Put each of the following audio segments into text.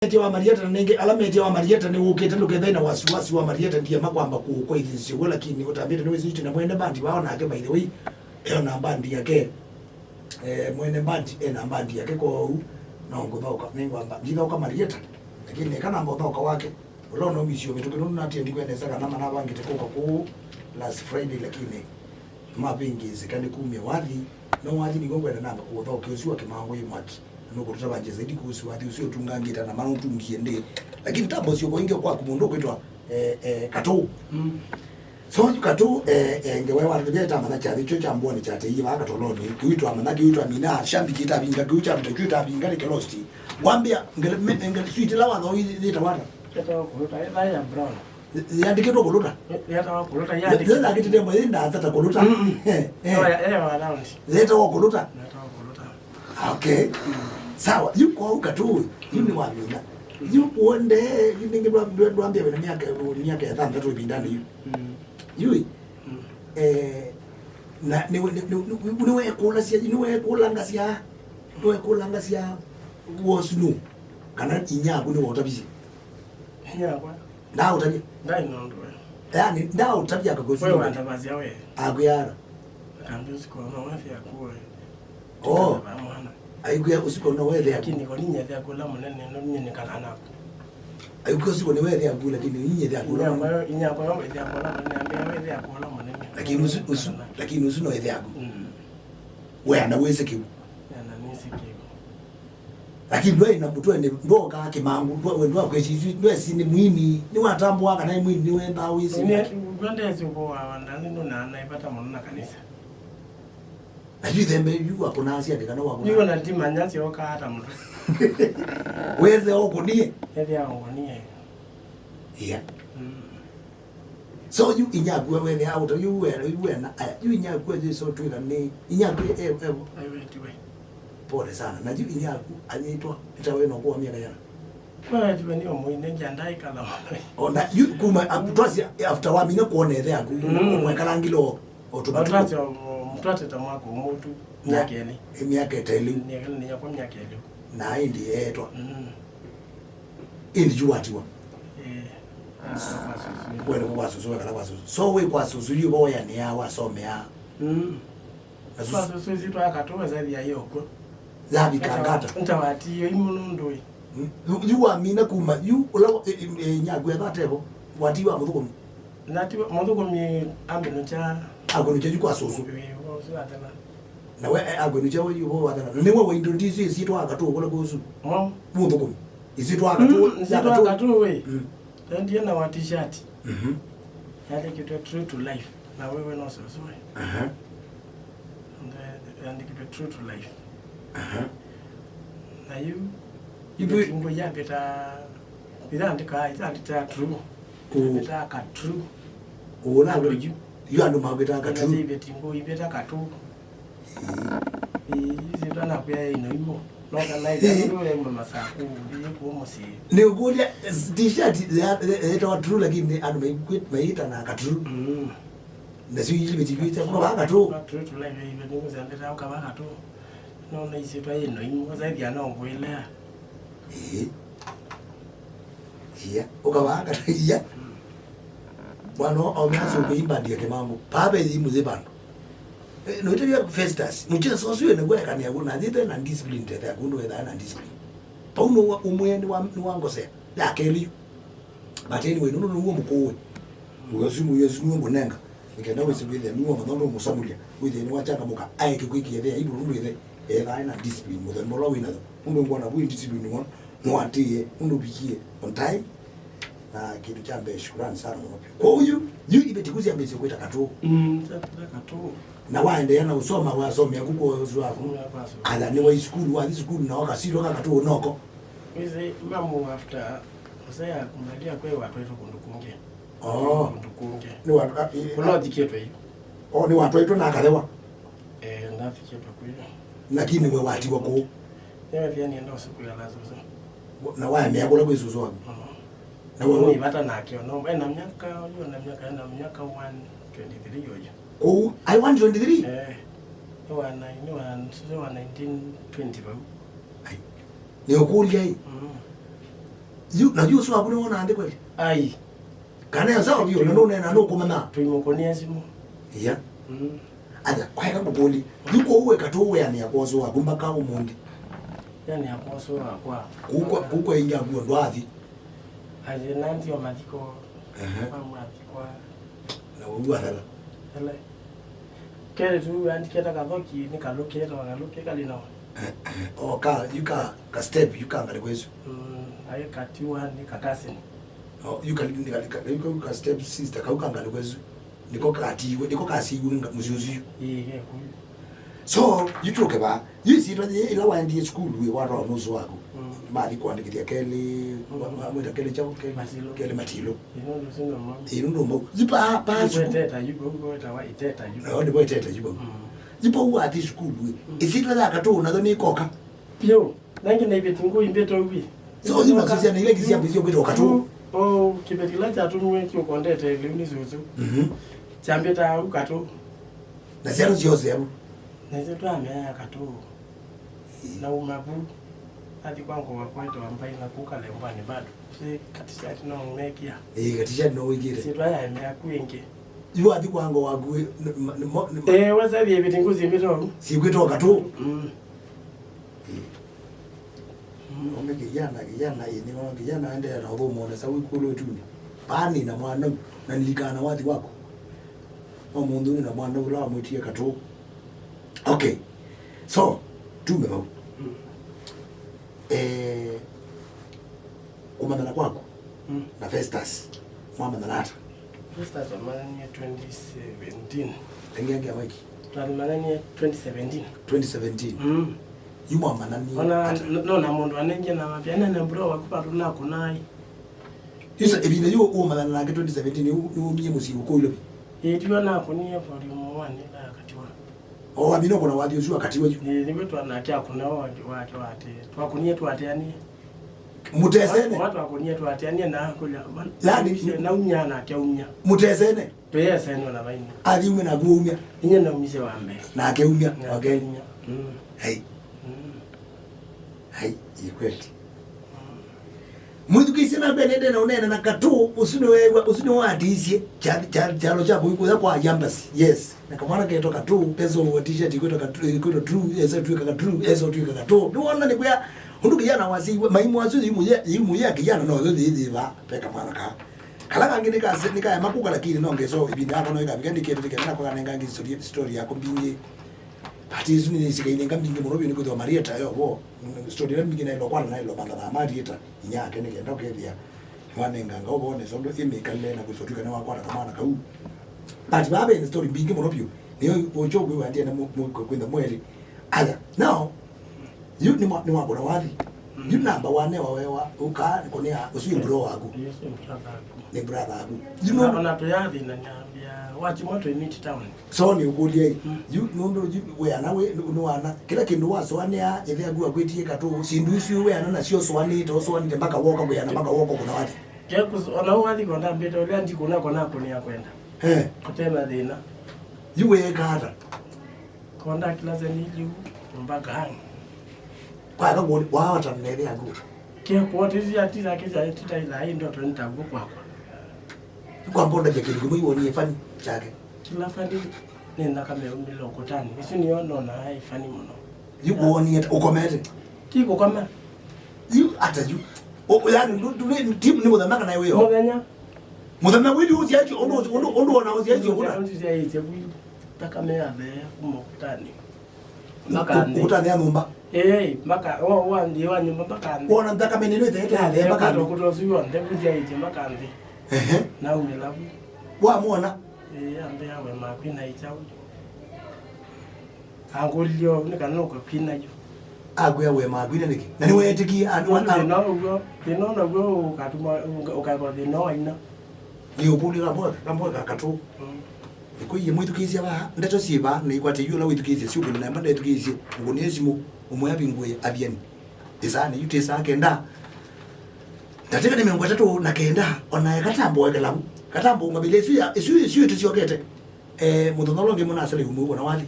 wa Marieta nenge alamete wa Marieta ni ukete ndukethe na wasiwasi wa Marieta ndiye makwamba ku ithinsi wala lakini utambire ni wezi na mwene bandi waona ake by the way na bandi yake mwene bandi na bandi yake ko na ngothoka ningwamba ndithoka Marieta lakini kana ngothoka wake ulono misio bitu kinu natie ndikwendeza kana mana bangite ku last Friday lakini mapingi zikani kumia wathi no wathi ni ngongwenda namba kuthoka usiwa Kimangu imwaki nuko tutabaje zaidi kuhusu wathi usio tungangita na maana tungie ndi lakini tambo sio boinge kwa kumundo kwitwa kato so kato ngewe warujeta mana cha bicho cha Mbuani cha tei ba katoloni kuitwa mana kuitwa mina shambi kita binga kuitwa mtakuita binga ni kelosti wambia ngele suite la wana ita wana Keto kuluta ya brown. Yandike to kuluta. Yata kuluta yandike. Yata kitende mo inda atata kuluta. Around. Leta wa kuluta. Leta wa kuluta. Okay. Sawa, yuko huka tu. Yuni wa mina. Yuko onde ninge ndwambia bena miaka ya 3 ibindani yu. Yui. Na niwe kula sia niwe kulanga sia. Niwe kulanga sia wosnu. Kana inyago ni wotabisi. Nyagwa. Ndao tabia. Ndai nondo. Yani ndao tabia kagosi. Wewe wandabazi yawe. Aguyara. Akambi usiku na wafi yakuwe. Oh. Aiguya usiku na wewe lakini kwa ninye ya kula munene no ninye nikana nako. Aiguya usiku na wewe ya kula lakini ninye ya kula. Inyako yo ya kula munene wewe ya kula munene. Lakini usu no wewe ya kula. Wewe anaweza kiu. Lakini ndio inabutwa ni ndoka Kimangu ndio kwesi ndio sini mwini ni watambo waka na mwini ni wenda wisi ni gwende zipo wandani ndo na naipata mwana kanisa ajui thembe yu akona asia ndikana wako yuko na ndima nyasi oka hata mtu weze okunie ede aongonie yeah so you inyagu wewe auto you na you inyagu je so tu ni inyagu aiwe pole sana na jibi nyaku anyitwa itawe no kwa miaka yana wewe jibe ni omuine njandai kala ona you kuma aputwasi after wa mina kuona ethe yaku mwekalangilo otubatu mtwate tamwako umutu nyakeni miaka etelu ni yakwa miaka elu na indi etwa indi juwatiwa bueno kwa susu kala kwa susu so we kwa susu yubo ya ni awa somea Sasa sisi tu akatoa zaidi ya yoko zabi kangata ntawati yo imunundo yu amina kuma yu ulawo nyagu ya thatebo watiwa muthukumi natiwa muthukumi ambino cha agonu cha kwa susu na we agonu cha we yubo watana ni we introduce isi to akatoa kola kusu muthukumi isi to akatoa we ndiye na wa t-shirt yale kitu true to life na wewe no so and the true to life. Na you ngo ya beta bidandika itandita true. Beta ka true. Ona you ando mabeta ka true. Beta ngo ibeta ka true. Izi dana kwa ino imo. Noka na ile ndio mama saku ko mosi. Ni ugolia t-shirt ita true lakini ando meita na ka true. Na sio ile bitibita kwa baka tu true to life ile ndio zandeta kwa baka tu no na isipa ino imo zaidi ana ngwelea yeah ukabanga yeah bwana au mwanzo kuimba ndio Kimangu pabe zimuze bana no italia festas mcheza soso yene gwa kani yakuna ndite na discipline tete yakundo wetha na discipline pauno umweni wa ngose yakeli bateni we no mukowe Yesu ngonenga ikenda wese bile nuwa madondo musamulia withe ni wachaka muka aike kwiki yethe ibu rundu yethe ena discipline muthe molo wina tho mundu ngwana bwi discipline ngona no atie mundu bikie on time na kitu cha mbe shukrani sana mwopi kwa huyu yu ibetikuzi ambeze kweta katu katu na waende na usoma wa somya kuko uzwafu ala ni wa school wa school na wakasiro katu noko ize mamu after usaya kumalia kwa watu wetu kundukunge ndukunge ni watu kuna diketwa hiyo ni watu wetu na kalewa ndafiketwa kwa hiyo lakini we wati wako yewe pia nienda usiku ya lazo na waya mia kula kwesuzo wapi na wewe unipata na akio no na miaka hiyo na miaka 123 yoje oh I want 23 ni wa 1920 ni ukulia hii na yu so abune wona ande kweli ai kana ya sawa bio na no kumana tuimokonia simu ya ada kweka buboli yuko uwe katowe yani yakozo wagumba ka umundi yani yakozo akwa kuko inyaguo ndwathi aje nanti omadiko kwa na uwa hala hele kele tu andiketa kadhoki ni kaloketa wangalokeka lino ka yuka ka step yuka ngale kwezo aye katiwa ni kakasini yuka ka step sister ka ukangale kwezo niko katiwe niko kasiwe muzuzu so yithoke ba yisitwa ila wandi school we waro nozo wako mali kwandikithia kele mwita kele chao kele matilo ino mo yipa pa teta yuko tawa iteta yuko ndi boy teta yuko yipa wa ati school we isitwa za kato nazo ni koka yo nangi na ibeti ngo imbeto ubi so zino sisi na ile kisia bizio beto kato kibetila cha tunwe kyo kondete luni zuzu chambeta ukato na zero zioze yabo neze tu amea kato na umabu hadi kwangu wakweto ambaye nakuka lembani bado si katisha tino umekia katisha no wigire si twaya amea kuenge yu hadi kwangu wagwe waza bie bitinguzi mbito si kweto kato kijana yini mama kijana ande na homo na sawi kulo tu pani na mwana na nilikana wati wako mundu na mwana ula mwitie kato okay so tume bau kumandana kwako na Festus mama na lata Festus amani 2017 ngenge amaki twalimani 2017 yuma manani ona na mundu anenge na mapiana na bro wakupatu na kunai isa ebine yo o manana na 2017 yo miye musi uko ile ndiyo na kunia for mu one na katiwa abino bona wadi usu akatiwa ni wetu anakia kuna wake wate twakunia tu Athiani mutesene watu wakunia tu Athiani na kula ladi na umnya na kia umnya mutesene tuyesene na baini alimu na guumya ninye na umise wambe na akeumya wagenya hai ikweli mwitu kisina benede na unena na katu usino wa Nateisye chalo chako ikuza kwa yambasi yes na kamana keto katu peso wa t-shirt ikuto katu ikuto true eso tu katu eso tu katu nuona ni kwa hundu kijana wasi maimu wasu yimu ya kijana no zo di ba peka mana ka kala kangine ka nika ya makuka lakini no ngeso ibini hapa no ikabika kete kete kwa nenga story yako mbingi hati isu ni sikaine ngambingi murobi ni kuto Marieta yo bo story ya mbingi na ilo kwa na ilo banda na Marieta inyake ne kenda okethia wanenga ngobo ne sondo imekale na kusotuka na wakwa kama na kau but babe ni story mbingi murobi ni ojogo wa ndiye na kwenda mweli aya now you ni mwabona wathi you number 1 wewa uka konia usu bro wako ni brother wako you know na tuyadhi na nyambia wachi moto imiti town so ni ukulie you nondo we anawe unoana kila kindu wasoania eve agua kwetie kato sindu isu we anana sio swani to swani mpaka woka we ana mpaka woko kuna wati kekus ona wathi konda mbeta ule andi kuna kunia kwenda kutema dina you we kata konda kila zeni yu mpaka hang kwa kama wawata mnele yangu kia kuotizi atiza kisa etita ila hii ndio tunitagu kwako kwa mbona je kidogo muone fani chake kila fani nenda kama umilo kutani isi niona na hai fani mno yuone ukomete kiko kama you ata you yani ndio team ni mudhamaka na wewe mudhanya mudhamaka wewe usiaje ondo na usiaje kuna usiaje taka meabe kumokutani maka ukutani ya nyumba maka wa ndio wa nyumba maka ande ona ndaka meneno ite maka kutoziwa ndekuja ite maka ande na umelabu wa muona ambe awe makwina ichau angolio nikano kwa kwina jo agwe awe makwina niki na ni wetiki no go ukatuma ukakwa no ina ni upuli rambo kakatu ko ye mwitu kizia ba ndacho siba ni kwate yula witu kizia sio kuna mbanda yetu kizia ngoniesimu umoya bingwe Athiani isani yute sakenda tateka ni mengo tatu na kenda ona katambo wekelamu katambo ngabile isu tusiokete mutonolo ngimuna asale umu na wali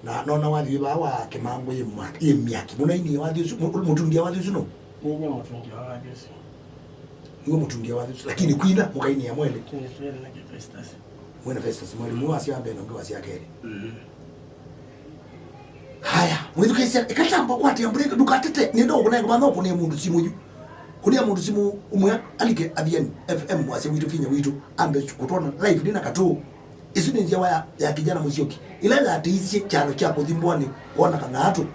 na nona wali ba wa Kimangu yemyaki muna ini wali mutundia wali suno ninye mutundia wali niwe mutungia wa lakini kwina mukaini ya mwele Tuwe na Festus. Mwene Festus mwele muwasi ambe no ngwasi akere. Haya, mwithu kaisia ikatamba kwati ambreka dukatete nindo kunenga banoko ne mundu simuju. Kunia mundu simu umwe alike Athiani FM wase witu kinya witu ambe kutona live dina katu. Isu ni njia ya kijana Musyoki. Ila Nateisye Kyalo kya Mbuani kuona kana atu.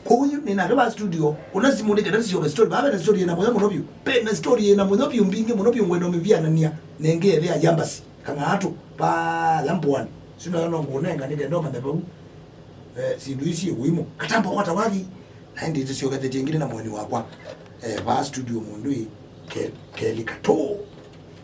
Huyu ni na studio una simu ndike ndasi yo story baba na story na moyo monobyo. Pe na story na monobyo mbinge monobyo ngweno mibia nania nenge ya yambasi kana atu pa Mbuani. Sina no ngonenga ndike ndo madhabu. Sindu isi wimo katamba kwata wathi na ndi tisiyo gatete ngine na mwani wakwa ba studio mundu kelikato